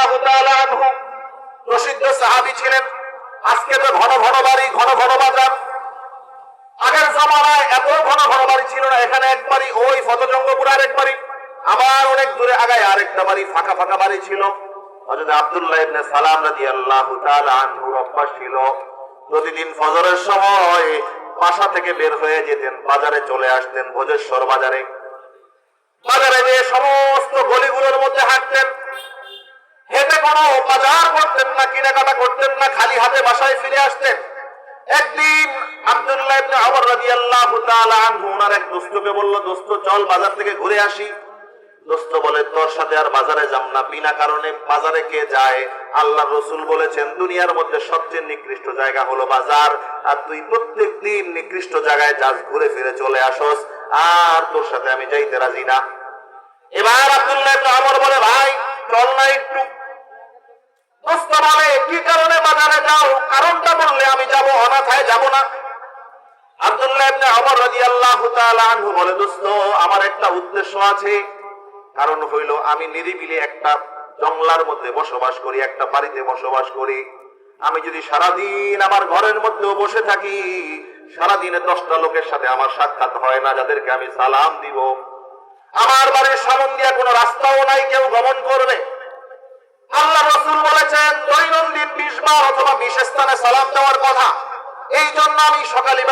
রাদিয়াল্লাহু তাআলা আনহু প্রসিদ্ধ সাহাবী ছিলেন। আজকে তো ঘন ঘন বাড়ি, ঘন ঘন বাজার। আগের জামানায় এত ঘন ঘন বাড়ি ছিল না। এখানে এক বাড়ি, ওই ফতজঙ্গপুর আরেক বাড়ি, আবার অনেক দূরে আগায় আরেকটা বাড়ি, ফাঁকা ফাঁকা বাড়ি ছিল। হযরত আব্দুল্লাহ ইবনে সালাম রাদিয়াল্লাহু তাআলা আনহুর অভ্যাস ছিল প্রতিদিন ফজরের সময় বাসা থেকে বের হয়ে যেতেন, বাজারে চলে আসতেন, ভোজেশ্বর বাজারে। বাজারে গিয়ে সমস্ত গলিগুলোর মধ্যে হাঁটতেন। হেঁটে কোনো বাজার করতেন না, কেনাকাটা করতেন না, খালি হাতে বাসায় ফিরে আসতেন। একদিন আব্দুল্লাহ ইবনে ওমর রাদিয়াল্লাহু তাআলা আনহু ওনার এক দোস্তকে বলল, দোস্ত চল বাজার থেকে ঘুরে আসি। দোস্ত বলে, তোর সাথে আর বাজারে যাব না। বিনা কারণে বাজারে কে যায়? আল্লাহর রাসূল বলেছেন দুনিয়ার মধ্যে সবচেয়ে নিকৃষ্ট জায়গা হলো বাজার, আর তুই প্রত্যেকদিন নিকৃষ্ট জায়গায় যাস, ঘুরে ফিরে চলে আসস, আর তোর সাথে আমি যাইতে রাজি না। এবার আব্দুল্লাহ ইবনে ওমর বলে, ভাই চল না একটু। দোস্ত বলে, কি কারণে বাজারে যাও? কারণটা বললে আমি যাব, অনাথায় যাব না। আব্দুল্লাহ ইবনে ওমর রাদিয়াল্লাহু তাআলা আনহু বলে, দোস্ত আমার একটা উদ্দেশ্য আছে। কারণ হইল আমি নিরিবিলি একটা জঙ্গলার মধ্যে বসবাস করি, একটা বাড়িতে বসবাস করি। আমি যদি সারাদিন আমার ঘরের মধ্যেও বসে থাকি, সারাদিনে 10টা লোকের সাথে আমার সাক্ষাৎ হয় না, যাদেরকে আমি সালাম দিব। আমার বাড়ির সামনে দিয়ে কোনো রাস্তাও নাই, কেউ গমন করবে। আল্লাহ রাসূল বলেছেন দৈনন্দিন 20 বার অথবা 20 স্থানে সালাম দেওয়ার কথা। এই জন্য আমি সকালে